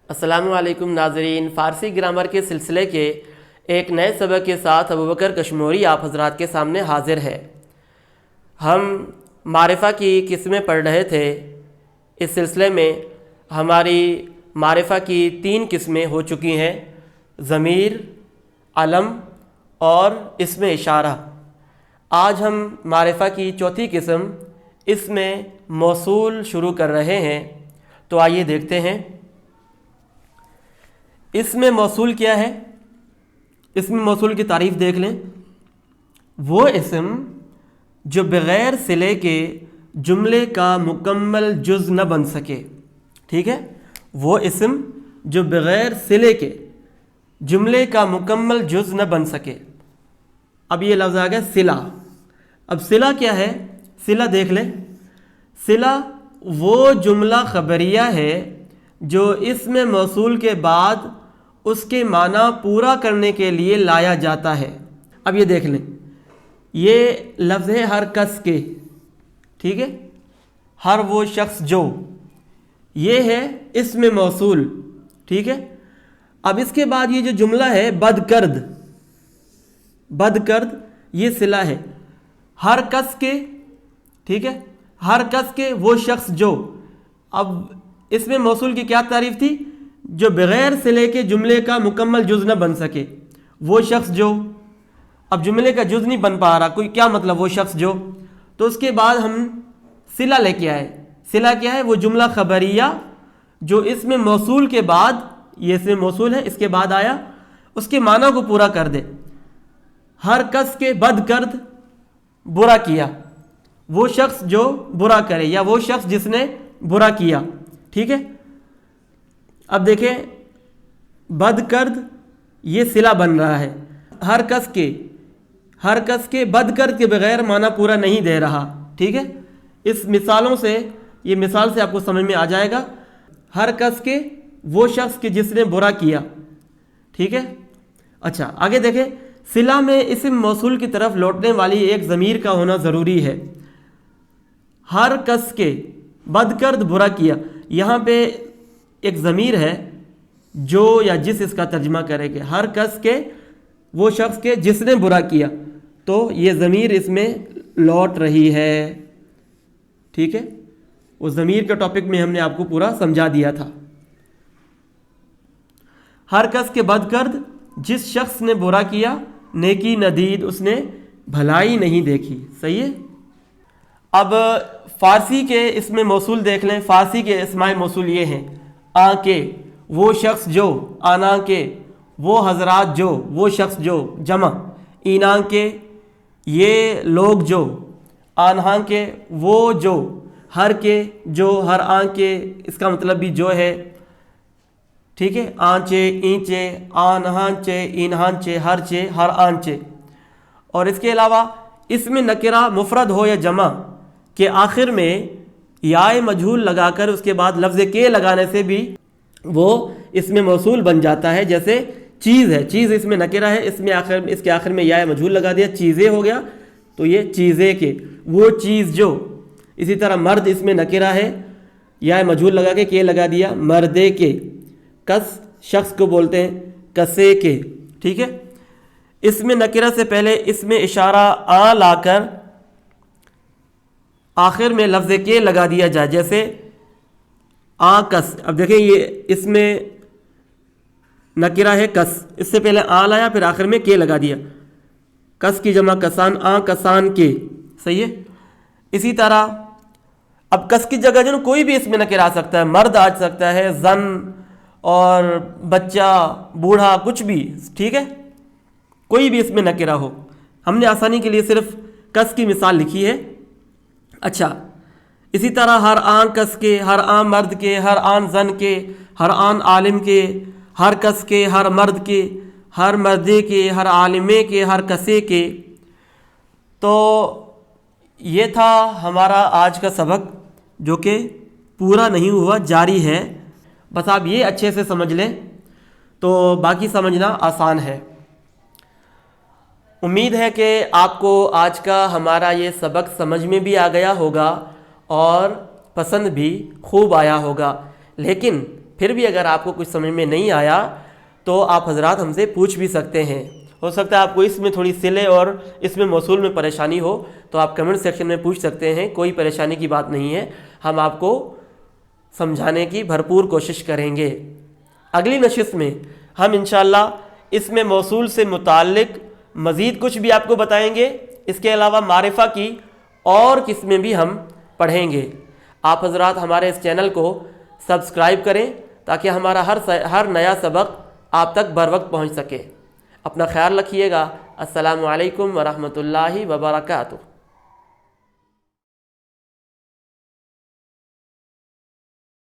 السلام علیکم ناظرین، فارسی گرامر کے سلسلے کے ایک نئے سبق کے ساتھ ابوبکر کشموری آپ حضرات کے سامنے حاضر ہے۔ ہم معرفہ کی قسمیں پڑھ رہے تھے۔ اس سلسلے میں ہماری معرفہ کی 3 قسمیں ہو چکی ہیں: ضمیر، علم اور اسم اشارہ۔ آج ہم معرفہ کی 4تھی قسم اسم موصول شروع کر رہے ہیں۔ تو آئیے دیکھتے ہیں اسم موصول کیا ہے۔ اسم موصول کی تعریف دیکھ لیں۔ وہ اسم جو بغیر صلے کے جملے کا مکمل جز نہ بن سکے۔ ٹھیک ہے، وہ اسم جو بغیر صلے کے جملے کا مکمل جز نہ بن سکے۔ اب یہ لفظ آ گیا صلہ۔ اب صلہ کیا ہے؟ صلہ دیکھ لیں۔ صلہ وہ جملہ خبریہ ہے جو اسم موصول کے بعد اس کے معنی پورا کرنے کے لیے لایا جاتا ہے۔ اب یہ دیکھ لیں، یہ لفظ ہے ہر کس کے، ٹھیک ہے، ہر وہ شخص جو، یہ ہے اسم موصول، ٹھیک ہے۔ اب اس کے بعد یہ جو جملہ ہے بدکرد، بدکرد یہ صلہ ہے ہر کس کے، ٹھیک ہے، ہر کس کے وہ شخص جو۔ اب اسم موصول کی کیا تعریف تھی؟ جو بغیر صلے کے جملے کا مکمل جز نہ بن سکے، وہ شخص جو۔ اب جملے کا جز نہیں بن پا رہا، کوئی کیا مطلب وہ شخص جو، تو اس کے بعد ہم صلہ لے کے آئے۔ صلہ کیا ہے؟ وہ جملہ خبریہ جو اسم موصول کے بعد، یہ اسم موصول ہے، اس کے بعد آیا، اس کے معنی کو پورا کر دے۔ ہر کس کے بد کرد، برا کیا، وہ شخص جو برا کرے یا وہ شخص جس نے برا کیا، ٹھیک ہے۔ اب دیکھیں، بد کرد یہ صلہ بن رہا ہے ہر کس کے، ہر کس کے بد کرد کے بغیر معنی پورا نہیں دے رہا، ٹھیک ہے۔ اس مثالوں سے، یہ مثال سے آپ کو سمجھ میں آ جائے گا۔ ہر کس کے وہ شخص کے جس نے برا کیا، ٹھیک ہے۔ اچھا آگے دیکھیں، صلہ میں اسم موصول کی طرف لوٹنے والی ایک ضمیر کا ہونا ضروری ہے۔ ہر کس کے بد کرد برا کیا، یہاں پہ ایک ضمیر ہے جو یا جس اس کا ترجمہ کرے گا۔ ہر کس کے وہ شخص کے جس نے برا کیا، تو یہ ضمیر اس میں لوٹ رہی ہے، ٹھیک ہے۔ اس ضمیر کے ٹاپک میں ہم نے آپ کو پورا سمجھا دیا تھا۔ ہر کس کے بد کرد جس شخص نے برا کیا، نیکی ندید اس نے بھلائی نہیں دیکھی، صحیح ہے۔ اب فارسی کے اسم موصول دیکھ لیں۔ فارسی کے اسماء موصول یہ ہیں: آ کے وہ شخص جو، آنا کے وہ حضرات جو، وہ شخص جو، جمع اینا کے یہ لوگ جو، آنہاں کے وہ جو، ہر کے جو، ہر آن کے اس کا مطلب بھی جو ہے، ٹھیک ہے۔ آنچے، اینچے، آنہانچے، اینہانچے، ہر چے، ہر آنچے۔ اور اس کے علاوہ اسم نکرہ مفرد ہو یا جمع کے آخر میں یا مجہول لگا کر اس کے بعد لفظ کے لگانے سے بھی وہ اسم موصول بن جاتا ہے۔ جیسے چیز ہے، چیز اس میں نکرہ ہے، اس کے آخر میں یا مجہول لگا دیا، چیزیں ہو گیا، تو یہ چیزیں کے وہ چیز جو۔ اسی طرح مرد اس میں نکرہ ہے، یا مجہول لگا کے لگا دیا، مردے کے۔ کس شخص کو بولتے ہیں، کسے کے، ٹھیک ہے۔ اس میں نکرہ سے پہلے اس میں اشارہ آ لا کر آخر میں لفظ کے لگا دیا جائے، جیسے آکس۔ اب دیکھیں، یہ اس میں نکرہ ہے کس، اس سے پہلے آ لایا، پھر آخر میں کے لگا دیا۔ کس کی جمع کسان، آ کسان کے، صحیح ہے۔ اسی طرح اب کس کی جگہ جو کوئی بھی اس میں نکرہ آ سکتا ہے، مرد آ سکتا ہے، زن اور بچہ، بوڑھا، کچھ بھی، ٹھیک ہے، کوئی بھی اس میں نکرہ ہو۔ ہم نے آسانی کے لیے صرف کس کی مثال لکھی ہے۔ اچھا، اسی طرح ہر آن کس کے، ہر آن مرد کے، ہر آن زن کے، ہر آن عالم کے، ہر کس کے، ہر مرد کے، ہر مردے کے، ہر عالمے کے، ہر کسے کے۔ تو یہ تھا ہمارا آج کا سبق، جو کہ پورا نہیں ہوا، جاری ہے۔ بس آپ یہ اچھے سے سمجھ لیں تو باقی سمجھنا آسان ہے۔ امید ہے کہ آپ کو آج کا ہمارا یہ سبق سمجھ میں بھی آ گیا ہوگا اور پسند بھی خوب آیا ہوگا۔ لیکن پھر بھی اگر آپ کو کچھ سمجھ میں نہیں آیا تو آپ حضرات ہم سے پوچھ بھی سکتے ہیں. ہو سکتا ہے آپ کو اس میں تھوڑی صلے اور اس میں موصول میں پریشانی ہو تو آپ کمنٹ سیکشن میں پوچھ سکتے ہیں. کوئی پریشانی کی بات نہیں ہے, ہم آپ کو سمجھانے کی بھرپور کوشش کریں گے. اگلی نشست میں ہم انشاءاللہ اس میں موصول سے متعلق مزید کچھ بھی آپ کو بتائیں گے. اس کے علاوہ معرفہ کی اور قسمیں بھی ہم پڑھیں گے. آپ حضرات ہمارے اس چینل کو سبسکرائب کریں تاکہ ہمارا ہر نیا سبق آپ تک بر وقت پہنچ سکے. اپنا خیال رکھیے گا. السلام علیکم ورحمۃ اللہ وبرکاتہ.